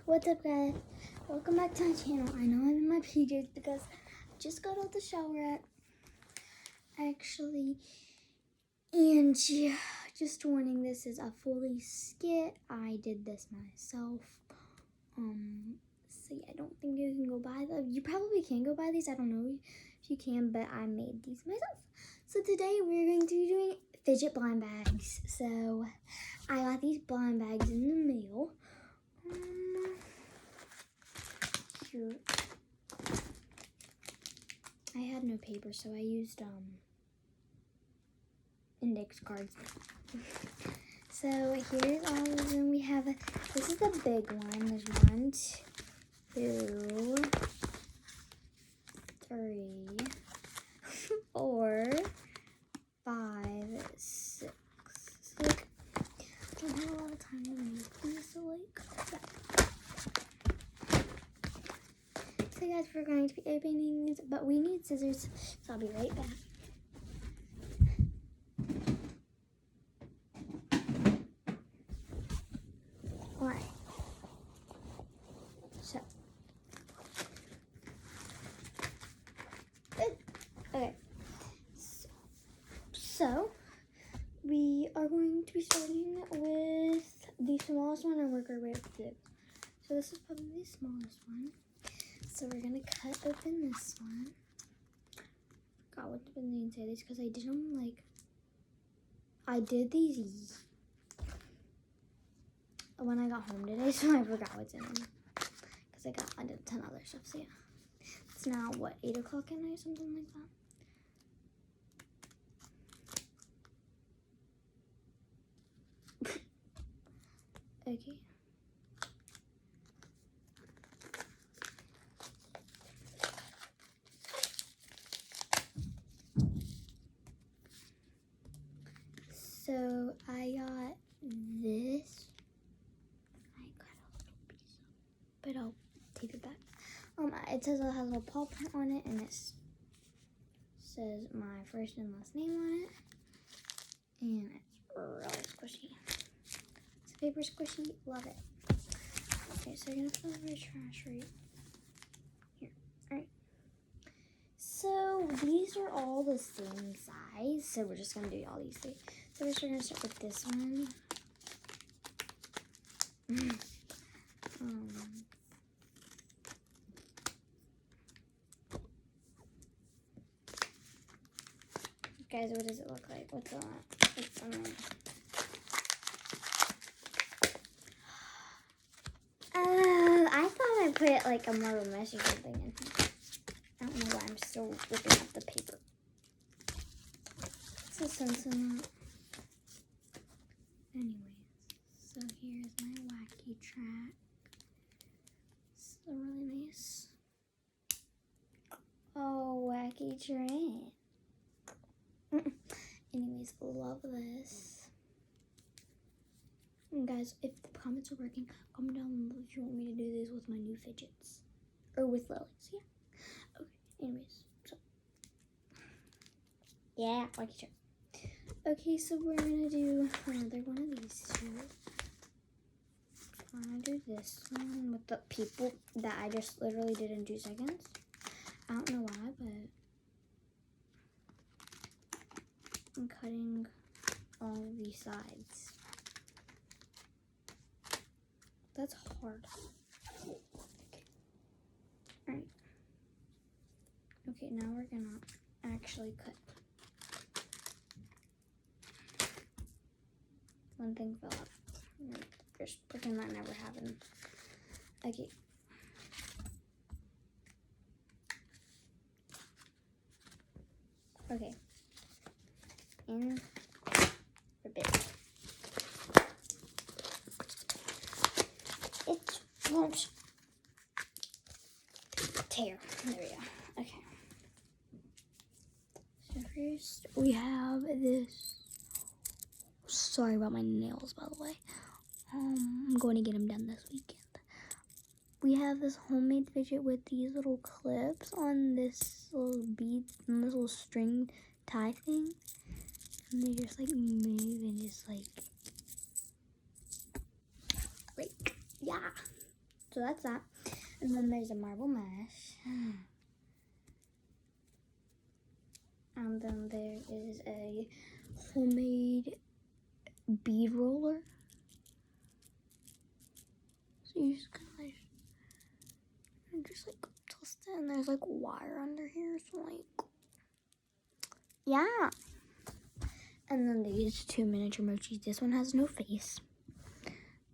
What's up, guys? Welcome back to my channel. I know I'm in my PJs because I just got out the shower actually. And yeah, just warning, this is a fully skit. I did this myself. So yeah, I don't think you can go buy them. You probably can go buy these. I don't know if you can, but I made these myself. So today we're going to be doing fidget blind bags. So I got these blind bags in the mail. Here. I had no paper, so I used index cards. So here's all of them. We have this is the big one. There's 1, 2, 3, 4, 5, 6. So like, I don't have a lot of time to make these, so like that. So guys, we're going to be opening these, but we need scissors, so I'll be right back. Alright. So. Okay. So, we are going to be starting with the smallest one and work our way up to it. So this is probably the smallest one. So we're gonna cut open this one. Forgot what the name say this because I did them like I did these when I got home today, so I forgot what's in them because I did a ton of other stuff. So yeah, it's now what, 8 o'clock at night, something like that. Okay. So I got this. I got a little piece, but I'll tape it back. It says it has a little paw print on it, and it says my first and last name on it, and it's really squishy. It's paper squishy, love it. Okay, so you're gonna put it in your trash right here. All right. So these are all the same size, so we're just gonna do all these three. So we're just gonna start with this one. Guys, what does it look like? What's on it? What's on it? I thought I put like a more mesh or something in here. I don't know why I'm still ripping up the paper. What's the sense in that? Anyways, so here's my wacky track. It's really nice. Oh, wacky track. Anyways, love this. And guys, if the comments are working, comment down below if you want me to do this with my new fidgets. Or with Lily's, yeah. Okay, anyways, so. Yeah, wacky track. Okay, so we're gonna do another one of these two. I'm gonna do this one with the people that I just literally did in 2 seconds. I don't know why, but I'm cutting all of these sides. That's hard. Okay. Alright. Okay, now we're gonna actually cut. One thing fell out. Just pretend that never happened. Okay. Okay. And rip it. It won't tear. There we go. Okay. So first we have this. Sorry about my nails, by the way. I'm going to get them done this weekend. We have this homemade fidget with these little clips on this little bead, and this little string tie thing. And they just like move and just like, yeah. So that's that. And then there's a marble mesh. And then there is a homemade bead roller. So you just kind of like, twist it, and there's like wire under here, so like, yeah. And then these two miniature mochis. This one has no face.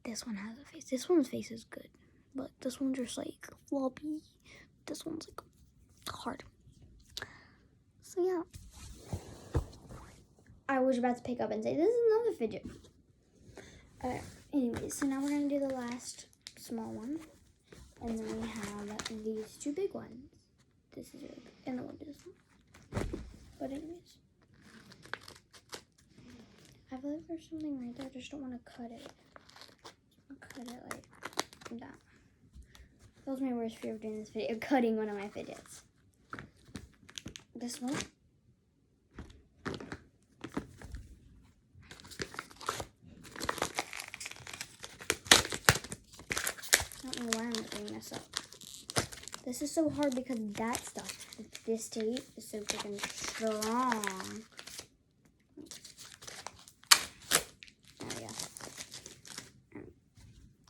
This one has a face. This one's face is good, but this one's just like floppy. This one's like hard. So yeah. I was about to pick up and say, this is another fidget. Anyways, so now we're going to do the last small one. And then we have these two big ones. This is really big. And then we'll do this one. But anyways. I feel like there's something right there. I just don't want to cut it. I'll cut it like that. That was my worst fear of doing this video. Cutting one of my fidgets. This one. I don't know why I'm doing this up. This is so hard because that stuff, this tape is so freaking strong. There we go.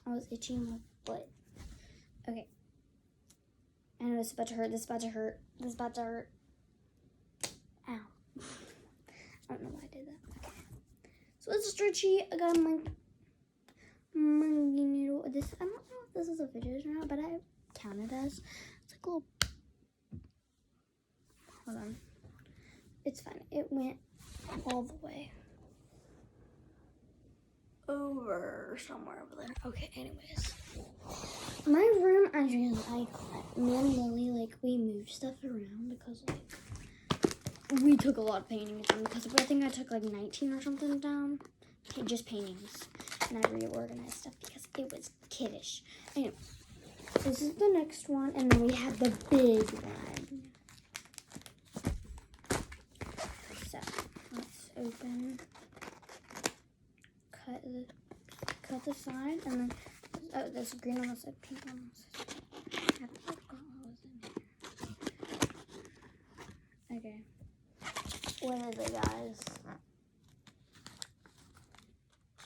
I was itching my butt. Okay. I know this is about to hurt. This is about to hurt. This is about to hurt. Ow. I don't know why I did that. Okay. So it's stretchy. I got my monkey needle. This, I don't know if this is a fidget or not, but I count it as. It's like a little. Hold on. It's fine. It went all the way over somewhere over there. Okay, anyways. My room, as you know, me and Lily, like, we moved stuff around because, like, we took a lot of paintings down because I think I took, like, 19 or something down. Just paintings. And I reorganized stuff because it was kiddish. Anyway, this is the next one, and then we have the big one. So, let's open, cut the side, and then, oh, there's green on this side, pink on this side. I forgot what was in here. Okay. What is it, guys?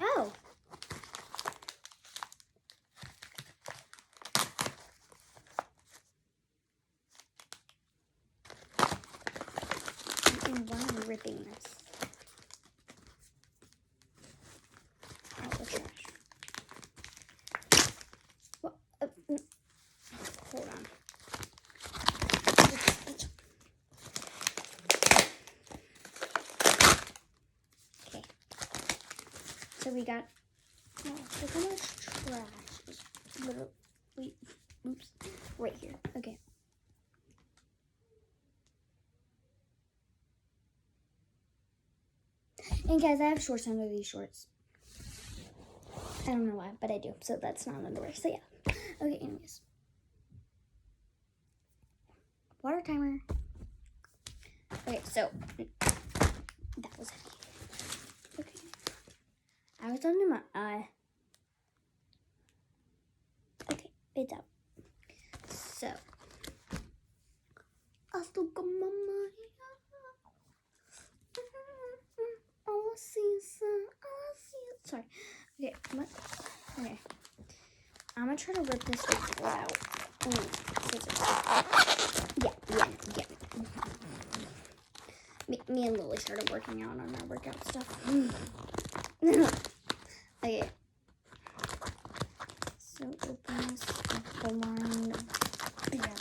Oh! Why am I ripping this? Out the trash. What? Hold on. Okay. So we got. Oh, look how much trash is literally. Oops. Right here. Okay. And guys, I have shorts under these shorts. I don't know why, but I do. So that's not underwear. So yeah. Okay, anyways. Water timer. Okay, so that was heavy. Okay. I was under my eye. Okay, it's out. So I still got my money. Sorry. Okay. Okay. I'm gonna try to rip this thing out. Yeah. Me and Lily started working out on our workout stuff. Okay. So open this blind bag.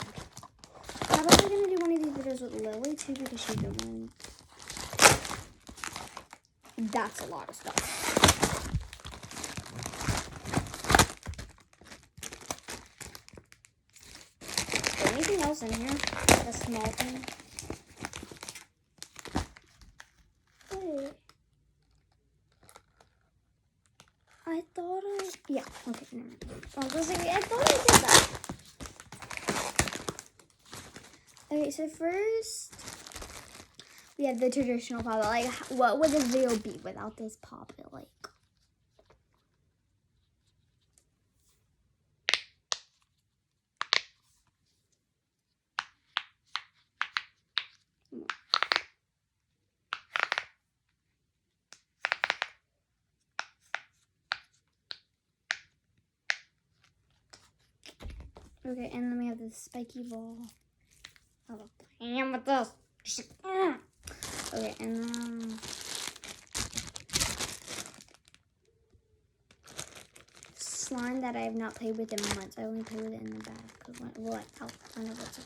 I'm probably gonna do one of these videos with Lily too because she's the one. That's a lot of stuff. Is there anything else in here? A small thing? Wait. I thought yeah, okay, never mind. I was gonna say, I thought I did that. Okay, so first, we have the traditional pop. Like, what would this video be without this pop? Like, Okay, and then we have this spiky ball. I love playing with this. Okay, and then slime that I have not played with in months. I only played with it in the bath. Well, I know what's up.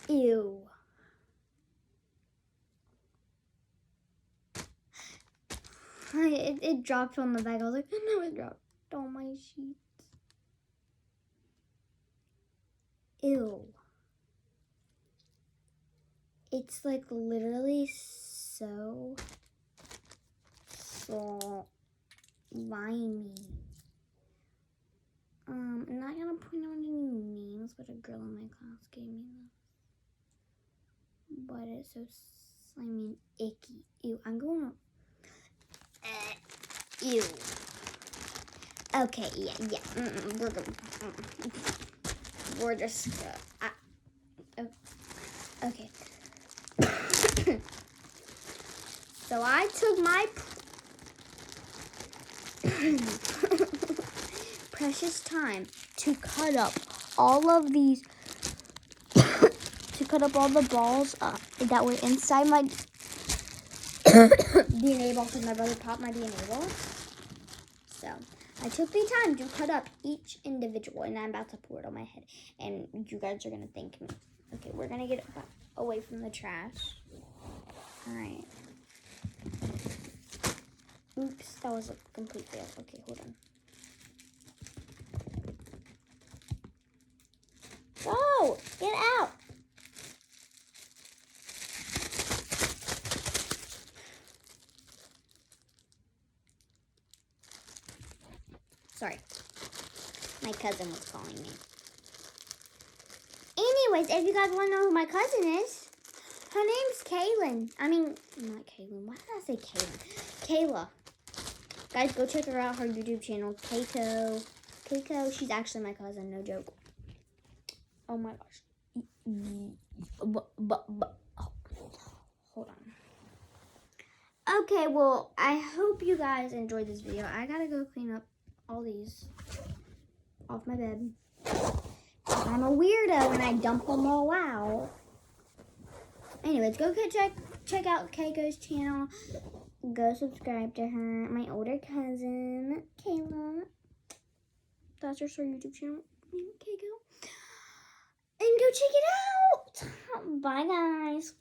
Ew. It dropped on the bag. I was like, no, it dropped on my sheets. Ew. It's like literally so slimy. I'm not gonna point out any names, but a girl in my class gave me this. But it's so slimy and icky. Ew, I'm going to... Ew. Okay, yeah. We're just... okay. So I took my precious time to cut up all of these, to cut up all the balls that were inside my DNA ball because my brother popped my DNA ball. So I took the time to cut up each individual, and I'm about to pour it on my head, and you guys are going to thank me. Okay, we're going to get it away from the trash. All right. Oops, that was a complete fail. Okay, hold on. Go! Get out! Sorry. My cousin was calling me. Anyways, if you guys want to know who my cousin is, her name's Kaylin. I mean, not Kaylin. Why did I say Kaylin? Kayla. Guys, go check her out, her YouTube channel, Keiko. Keiko, she's actually my cousin, no joke. Oh my gosh. Hold on. Okay, well, I hope you guys enjoyed this video. I gotta go clean up all these off my bed. I'm a weirdo and I dump them all out. Anyways, go check out Keiko's channel. Go subscribe to her. My older cousin, Kayla. That's her YouTube channel, Keiko. And go check it out. Bye, guys.